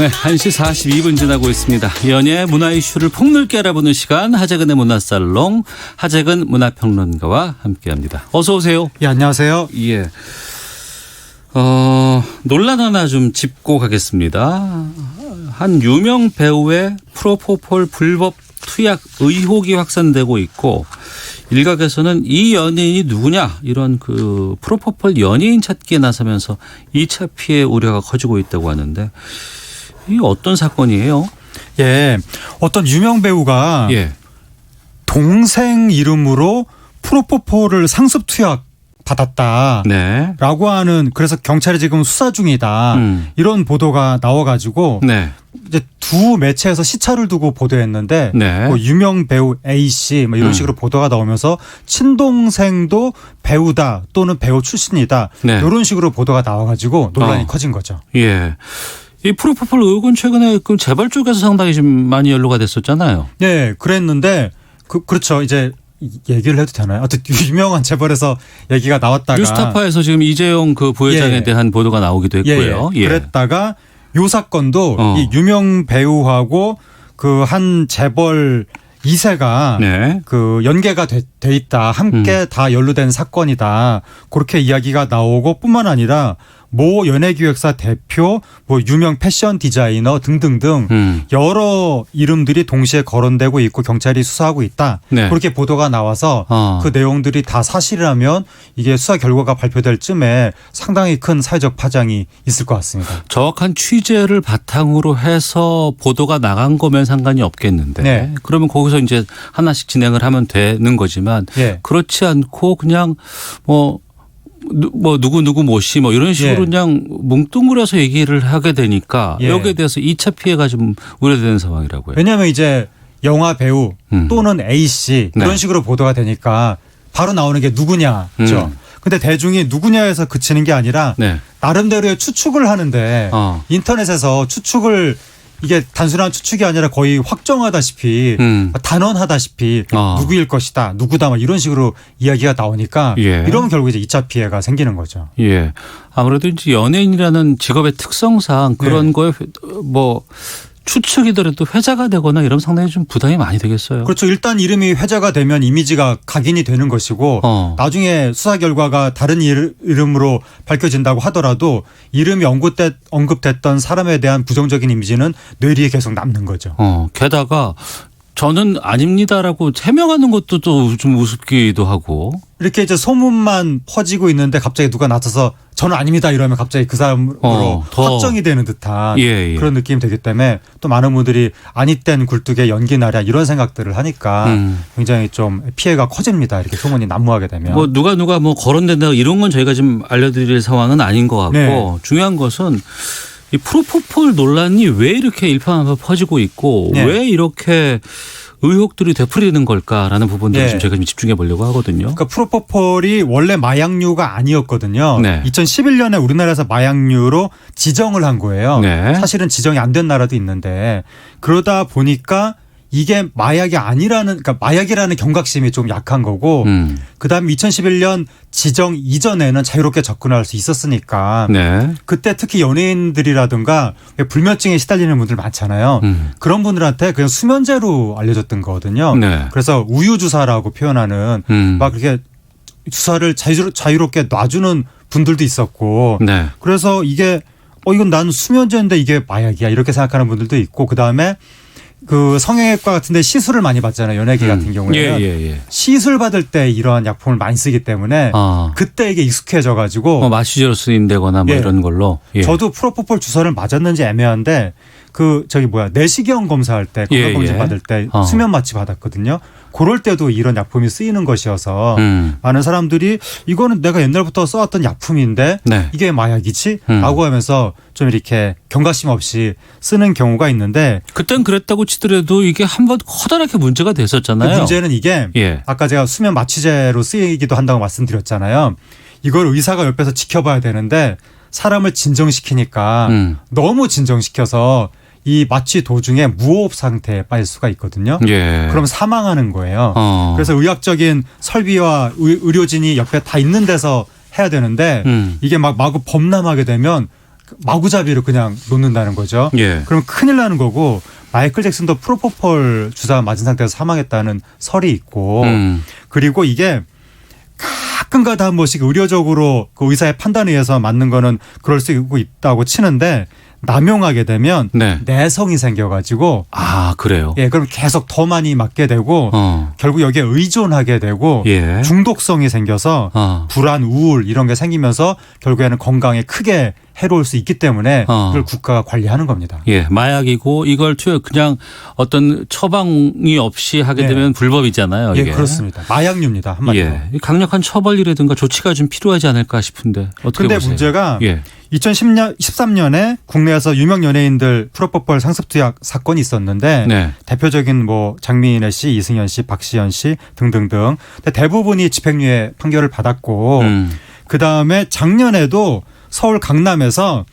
네, 1시 42분 지나고 있습니다. 연예 문화 이슈를 폭넓게 알아보는 시간 하재근의 문화살롱 하재근 문화평론가와 함께합니다. 어서 오세요. 예, 안녕하세요. 예. 논란 하나 좀 짚고 가겠습니다. 한 유명 배우의 프로포폴 불법 투약 의혹이 확산되고 있고 일각에서는 이 연예인이 누구냐 이런 그 프로포폴 연예인 찾기에 나서면서 2차 피해 우려가 커지고 있다고 하는데 이 어떤 사건이에요? 예, 어떤 유명 배우가 예. 동생 이름으로 프로포폴을 상습 투약 받았다라고 네. 하는, 그래서 경찰이 지금 수사 중이다 이런 보도가 나와가지고 네. 이제 두 매체에서 시차를 두고 보도했는데 네. 뭐 유명 배우 A 씨 뭐 이런 식으로 보도가 나오면서 친동생도 배우다 또는 배우 출신이다 네. 이런 식으로 보도가 나와가지고 논란이 커진 거죠. 예. 이 프로포폴 의혹은 최근에 그 재벌 쪽에서 상당히 좀 많이 연루가 됐었잖아요. 네, 그랬는데 그렇죠. 이제 얘기를 해도 되나요? 어쨌든 유명한 재벌에서 얘기가 나왔다가 뉴스타파에서 지금 이재용 그 부회장에 예. 대한 보도가 나오기도 했고요. 예. 그랬다가 요 사건도 이 유명 배우하고 그 한 재벌 2세가 네. 그 연계가 돼 있다. 함께 다 연루된 사건이다. 그렇게 이야기가 나오고 뿐만 아니라 모 연예기획사 대표, 뭐 유명 패션 디자이너 등등등 여러 이름들이 동시에 거론되고 있고 경찰이 수사하고 있다. 네. 그렇게 보도가 나와서 그 내용들이 다 사실이라면 이게 수사 결과가 발표될 쯤에 상당히 큰 사회적 파장이 있을 것 같습니다. 정확한 취재를 바탕으로 해서 보도가 나간 거면 상관이 없겠는데 네. 그러면 거기서 이제 하나씩 진행을 하면 되는 거지만 예. 그렇지 않고 그냥 뭐 누구 모씨 뭐 이런 식으로 예. 그냥 뭉뚱그려서 얘기를 하게 되니까 예. 여기에 대해서 2차 피해가 좀 우려되는 상황이라고요. 왜냐하면 이제 영화 배우 또는 A 씨 이런 네. 식으로 보도가 되니까 바로 나오는 게 누구냐죠. 근데 대중이 누구냐에서 그치는 게 아니라 네. 나름대로의 추측을 하는데 인터넷에서 추측을 이게 단순한 추측이 아니라 거의 확정하다시피 단언하다시피 누구일 것이다. 누구다. 막 이런 식으로 이야기가 나오니까 예. 이러면 결국 이제 2차 피해가 생기는 거죠. 예. 아무래도 이제 연예인이라는 직업의 특성상 그런 네. 거에 뭐 추측이더라도 회자가 되거나 이러면 상당히 좀 부담이 많이 되겠어요. 그렇죠. 일단 이름이 회자가 되면 이미지가 각인이 되는 것이고 나중에 수사 결과가 다른 이름으로 밝혀진다고 하더라도 이름이 언급됐던 사람에 대한 부정적인 이미지는 뇌리에 계속 남는 거죠. 게다가 저는 아닙니다라고 해명하는 것도 또 좀 우습기도 하고. 이렇게 이제 소문만 퍼지고 있는데 갑자기 누가 나서서 저는 아닙니다 이러면 갑자기 그 사람으로 확정이 되는 듯한 예. 그런 느낌이 되기 때문에 또 많은 분들이 아니땐 굴뚝에 연기나랴 이런 생각들을 하니까 굉장히 좀 피해가 커집니다. 이렇게 소문이 난무하게 되면. 뭐 누가 뭐 거론된다 이런 건 저희가 지금 알려드릴 상황은 아닌 것 같고 네. 중요한 것은 이 프로포폴 논란이 왜 이렇게 일파만파 퍼지고 있고 네. 왜 이렇게 의혹들이 되풀이되는 걸까라는 부분들을 네. 지금 저희가 좀 집중해 보려고 하거든요. 그러니까 프로포폴이 원래 마약류가 아니었거든요. 네. 2011년에 우리나라에서 마약류로 지정을 한 거예요. 네. 사실은 지정이 안 된 나라도 있는데 그러다 보니까 이게 마약이 아니라는, 그러니까 마약이라는 경각심이 좀 약한 거고 그다음에 2011년 지정 이전에는 자유롭게 접근할 수 있었으니까 네. 그때 특히 연예인들이라든가 불면증에 시달리는 분들 많잖아요. 그런 분들한테 그냥 수면제로 알려졌던 거거든요. 네. 그래서 우유 주사라고 표현하는 막 그렇게 주사를 자유롭게 놔주는 분들도 있었고 네. 그래서 이게 이건 난 수면제인데 이게 마약이야 이렇게 생각하는 분들도 있고 그다음에 그 성형외과 같은데 시술을 많이 받잖아요. 연예계 같은 경우에는 예. 시술 받을 때 이러한 약품을 많이 쓰기 때문에 그때 이게 익숙해져 가지고 마취제로 쓰인다거나 뭐 예. 이런 걸로. 예. 저도 프로포폴 주사를 맞았는지 애매한데 그 내시경 검사할 때 건강검진 받을 때 수면 마취 받았거든요. 그럴 때도 이런 약품이 쓰이는 것이어서 많은 사람들이 이거는 내가 옛날부터 써왔던 약품인데 네. 이게 마약이지? 라고 하면서 좀 이렇게 경각심 없이 쓰는 경우가 있는데 그땐 그랬다고 치더라도 이게 한번 커다랗게 문제가 됐었잖아요. 문제는 이게 예. 아까 제가 수면 마취제로 쓰이기도 한다고 말씀드렸잖아요. 이걸 의사가 옆에서 지켜봐야 되는데 사람을 진정시키니까 너무 진정시켜서 이 마취 도중에 무호흡 상태에 빠질 수가 있거든요. 예. 그럼 사망하는 거예요. 그래서 의학적인 설비와 의료진이 옆에 다 있는 데서 해야 되는데 이게 막 마구 범람하게 되면 마구잡이로 그냥 놓는다는 거죠. 예. 그럼 큰일 나는 거고 마이클 잭슨도 프로포폴 주사 맞은 상태에서 사망했다는 설이 있고 그리고 이게 가끔가다 한 번씩 의료적으로 그 의사의 판단에 의해서 맞는 거는 그럴 수 있다고 치는데 남용하게 되면 네. 내성이 생겨가지고 아, 그래요? 예, 그럼 계속 더 많이 맞게 되고 결국 여기에 의존하게 되고 예. 중독성이 생겨서 불안, 우울 이런 게 생기면서 결국에는 건강에 크게 해로울 수 있기 때문에 이걸 국가가 관리하는 겁니다. 예, 마약이고 이걸 그냥 어떤 처방이 없이 하게 되면 불법이잖아요. 예, 이게. 그렇습니다. 마약류입니다. 한마디로. 예, 강력한 처벌이라든가 조치가 좀 필요하지 않을까 싶은데 어떻게 근데 보세요? 문제가 예. 2013년에 국내에서 유명 연예인들 프로포폴 상습투약 사건이 있었는데 네. 대표적인 뭐 장민혜 씨, 이승현 씨, 박시연 씨 등등등 대부분이 집행유예 판결을 받았고 그다음에 작년에도 서울 강남에서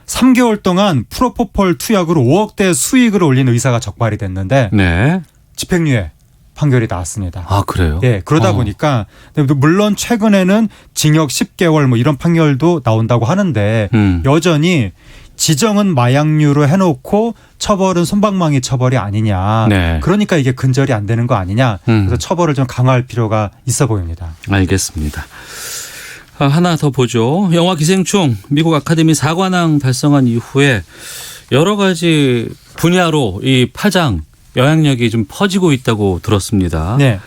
3개월 동안 프로포폴 투약으로 5억대 수익을 올린 의사가 적발이 됐는데 네. 집행유예 판결이 나왔습니다. 아, 그래요? 예, 그러다 보니까 물론 최근에는 징역 10개월 뭐 이런 판결도 나온다고 하는데 여전히 지정은 마약류로 해놓고 처벌은 솜방망이 처벌이 아니냐. 네. 그러니까 이게 근절이 안 되는 거 아니냐. 그래서 처벌을 좀 강화할 필요가 있어 보입니다. 알겠습니다. 하나 더 보죠. 영화 기생충 미국 아카데미 4관왕 달성한 이후에 여러 가지 분야로 이 파장 영향력이 좀 퍼지고 있다고 들었습니다. 네.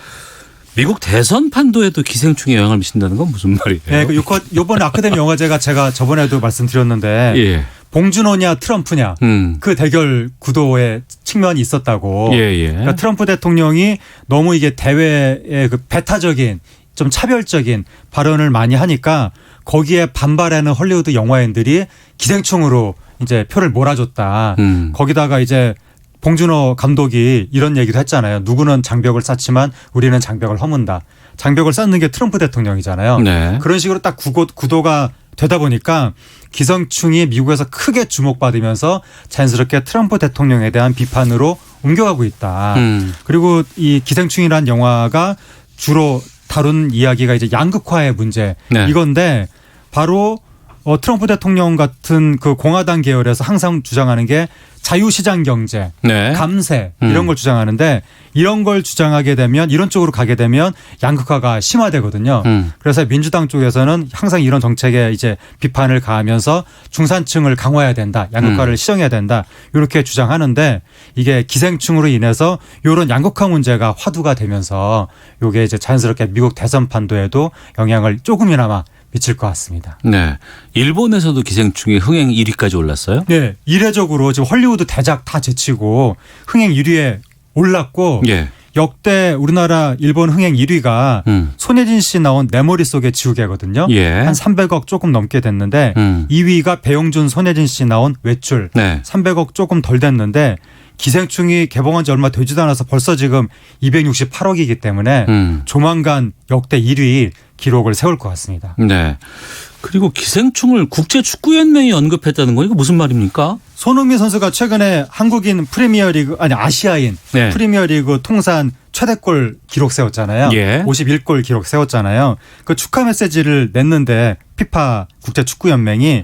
미국 대선 판도에도 기생충이 영향을 미친다는 건 무슨 말이에요? 네, 이번 아카데미 영화제가 제가 저번에도 말씀드렸는데 예. 봉준호냐 트럼프냐 그 대결 구도의 측면이 있었다고. 예. 그러니까 트럼프 대통령이 너무 이게 대외의 그 배타적인 좀 차별적인 발언을 많이 하니까 거기에 반발하는 헐리우드 영화인들이 기생충으로 이제 표를 몰아줬다. 거기다가 이제 봉준호 감독이 이런 얘기도 했잖아요. 누구는 장벽을 쌓지만 우리는 장벽을 허문다. 장벽을 쌓는 게 트럼프 대통령이잖아요. 네. 그런 식으로 딱 구도가 되다 보니까 기생충이 미국에서 크게 주목받으면서 자연스럽게 트럼프 대통령에 대한 비판으로 옮겨가고 있다. 그리고 이 기생충이라는 영화가 주로 다룬 이야기가 이제 양극화의 문제 네. 이건데 바로 트럼프 대통령 같은 그 공화당 계열에서 항상 주장하는 게 자유시장 경제, 네. 감세 이런 걸 주장하는데 이런 걸 주장하게 되면 이런 쪽으로 가게 되면 양극화가 심화되거든요. 그래서 민주당 쪽에서는 항상 이런 정책에 이제 비판을 가하면서 중산층을 강화해야 된다. 양극화를 시정해야 된다. 이렇게 주장하는데 이게 기생충으로 인해서 이런 양극화 문제가 화두가 되면서 이게 이제 자연스럽게 미국 대선 판도에도 영향을 조금이나마 미칠 것 같습니다. 네. 일본에서도 기생충이 흥행 1위까지 올랐어요? 네. 이례적으로 지금 헐리우드 대작 다 제치고 흥행 1위에 올랐고 예. 역대 우리나라 일본 흥행 1위가 손예진 씨 나온 내 머릿속의 지우개거든요. 예. 한 300억 조금 넘게 됐는데 2위가 배용준 손예진 씨 나온 외출 네. 300억 조금 덜 됐는데 기생충이 개봉한 지 얼마 되지도 않아서 벌써 지금 268억이기 때문에 조만간 역대 1위 기록을 세울 것 같습니다. 네. 그리고 기생충을 국제축구연맹이 언급했다는 거 이거 무슨 말입니까? 손흥민 선수가 최근에 한국인 프리미어리그 아시아인 네. 프리미어리그 통산 최대골 기록 세웠잖아요. 예. 51골 기록 세웠잖아요. 그 축하 메시지를 냈는데 피파 국제축구연맹이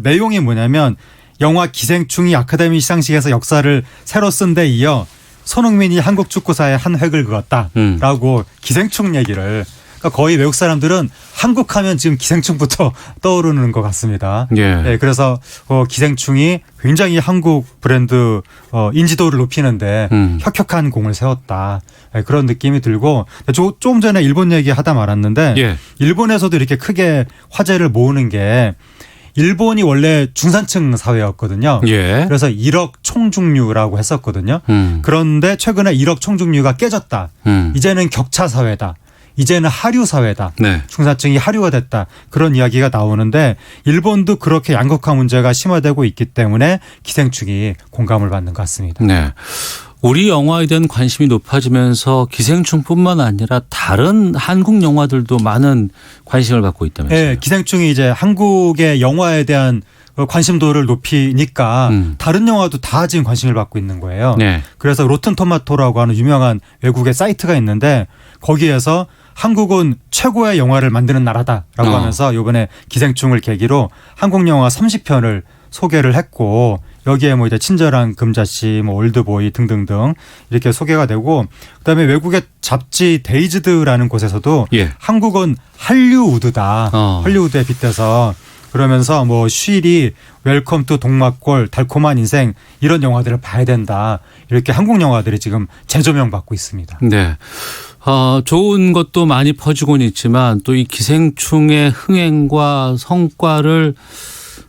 내용이 뭐냐면 영화 기생충이 아카데미 시상식에서 역사를 새로 쓴 데 이어 손흥민이 한국 축구사에 한 획을 그었다라고 기생충 얘기를 그러니까 거의 외국 사람들은 한국 하면 지금 기생충부터 떠오르는 것 같습니다. 예. 네, 그래서 기생충이 굉장히 한국 브랜드 인지도를 높이는데 혁혁한 공을 세웠다. 네, 그런 느낌이 들고 조금 전에 일본 얘기하다 말았는데 예. 일본에서도 이렇게 크게 화제를 모으는 게 일본이 원래 중산층 사회였거든요. 예. 그래서 1억 총중류라고 했었거든요. 그런데 최근에 1억 총중류가 깨졌다. 이제는 격차 사회다. 이제는 하류 사회다. 네. 중산층이 하류가 됐다. 그런 이야기가 나오는데 일본도 그렇게 양극화 문제가 심화되고 있기 때문에 기생충이 공감을 받는 것 같습니다. 네. 우리 영화에 대한 관심이 높아지면서 기생충뿐만 아니라 다른 한국 영화들도 많은 관심을 갖고 있다면서요. 네, 기생충이 이제 한국의 영화에 대한 관심도를 높이니까 다른 영화도 다 지금 관심을 받고 있는 거예요. 네. 그래서 로튼토마토라고 하는 유명한 외국의 사이트가 있는데 거기에서 한국은 최고의 영화를 만드는 나라다라고 하면서 이번에 기생충을 계기로 한국 영화 30편을 소개를 했고 여기에 뭐 이제 친절한 금자씨, 뭐 올드보이 등등등 이렇게 소개가 되고 그다음에 외국의 잡지 데이즈드라는 곳에서도 예. 한국은 할리우드다. 할리우드에 빗대서 그러면서 뭐 쉬리, 웰컴 투 동막골, 달콤한 인생 이런 영화들을 봐야 된다. 이렇게 한국 영화들이 지금 재조명 받고 있습니다. 네. 좋은 것도 많이 퍼지고는 있지만 또 이 기생충의 흥행과 성과를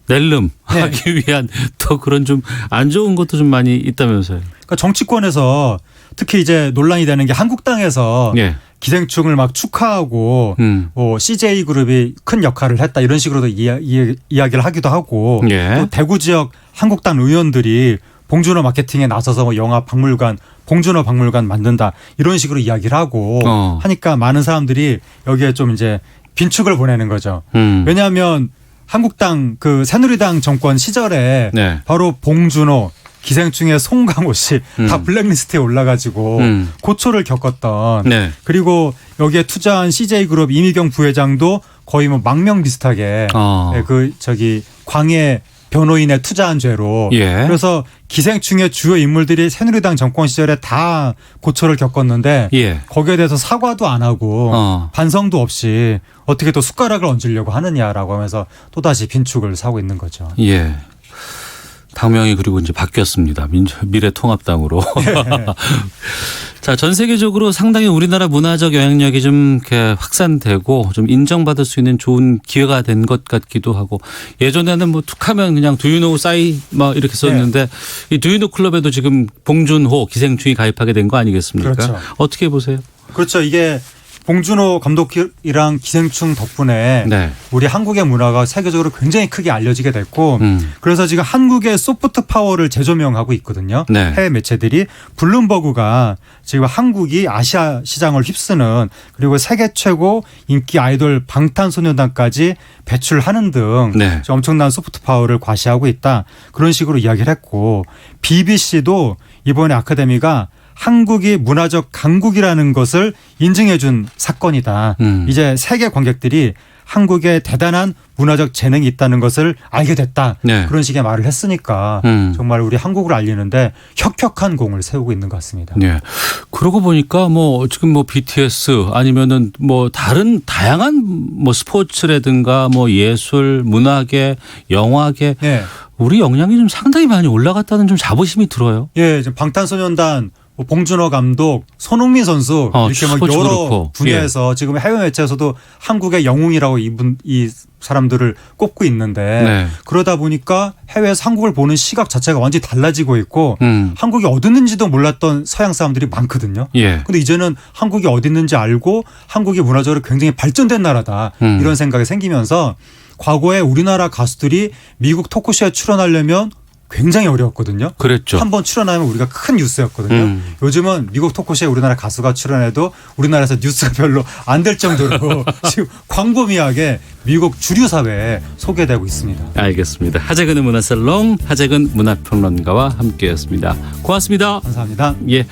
낼름하기 위한 또 그런 좀 안 좋은 것도 좀 많이 있다면서요. 그러니까 정치권에서 특히 이제 논란이 되는 게 한국당에서 예. 기생충을 막 축하하고 뭐 CJ 그룹이 큰 역할을 했다 이런 식으로도 이야기를 하기도 하고 예. 또 대구 지역 한국당 의원들이 봉준호 마케팅에 나서서 뭐 영화 박물관, 봉준호 박물관 만든다 이런 식으로 이야기를 하고 하니까 많은 사람들이 여기에 좀 이제 빈축을 보내는 거죠. 왜냐하면 한국당 그 새누리당 정권 시절에 네. 바로 봉준호, 기생충의 송강호 씨 다 블랙리스트에 올라가지고 고초를 겪었던 네. 그리고 여기에 투자한 CJ그룹 이미경 부회장도 거의 뭐 망명 비슷하게 그 저기 광해 변호인에 투자한 죄로 예. 그래서 기생충의 주요 인물들이 새누리당 정권 시절에 다 고초를 겪었는데 예. 거기에 대해서 사과도 안 하고 반성도 없이 어떻게 또 숟가락을 얹으려고 하느냐라고 하면서 또다시 빈축을 사고 있는 거죠. 예. 당명이 그리고 이제 바뀌었습니다. 미래통합당으로. 자, 전 세계적으로 상당히 우리나라 문화적 영향력이 좀 이렇게 확산되고 좀 인정받을 수 있는 좋은 기회가 된 것 같기도 하고 예전에는 뭐 툭하면 그냥 두유노 싸이 막 이렇게 썼는데 이 두유노 클럽에도 지금 봉준호 기생충이 가입하게 된 거 아니겠습니까? 그렇죠. 어떻게 보세요? 그렇죠. 이게 봉준호 감독이랑 기생충 덕분에 네. 우리 한국의 문화가 세계적으로 굉장히 크게 알려지게 됐고 그래서 지금 한국의 소프트 파워를 재조명하고 있거든요. 네. 해외 매체들이 블룸버그가 지금 한국이 아시아 시장을 휩쓰는 그리고 세계 최고 인기 아이돌 방탄소년단까지 배출하는 등 네. 엄청난 소프트 파워를 과시하고 있다. 그런 식으로 이야기를 했고 BBC도 이번에 아카데미가 한국이 문화적 강국이라는 것을 인증해 준 사건이다. 이제 세계 관객들이 한국에 대단한 문화적 재능이 있다는 것을 알게 됐다. 네. 그런 식의 말을 했으니까 정말 우리 한국을 알리는데 혁혁한 공을 세우고 있는 것 같습니다. 네. 그러고 보니까 뭐 지금 뭐 BTS 아니면은 뭐 다른 다양한 뭐 스포츠라든가 뭐 예술, 문화계, 영화계 네. 우리 역량이 좀 상당히 많이 올라갔다는 좀 자부심이 들어요. 예, 지금 방탄소년단 봉준호 감독, 손흥민 선수 이렇게 막 여러 그렇고. 분야에서 지금 해외 매체에서도 한국의 영웅이라고 이 사람들을 꼽고 있는데 네. 그러다 보니까 해외에서 한국을 보는 시각 자체가 완전히 달라지고 있고 한국이 어디 있는지도 몰랐던 서양 사람들이 많거든요. 예. 근데 이제는 한국이 어디 있는지 알고 한국이 문화적으로 굉장히 발전된 나라다 이런 생각이 생기면서 과거에 우리나라 가수들이 미국 토크쇼에 출연하려면 굉장히 어려웠거든요. 그랬죠. 한번 출연하면 우리가 큰 뉴스였거든요. 요즘은 미국 토크쇼에 우리나라 가수가 출연해도 우리나라에서 뉴스가 별로 안 될 정도로 지금 광범위하게 미국 주류 사회에 소개되고 있습니다. 알겠습니다. 하재근의 문화살롱 하재근 문화평론가와 함께했습니다. 고맙습니다. 감사합니다. 예.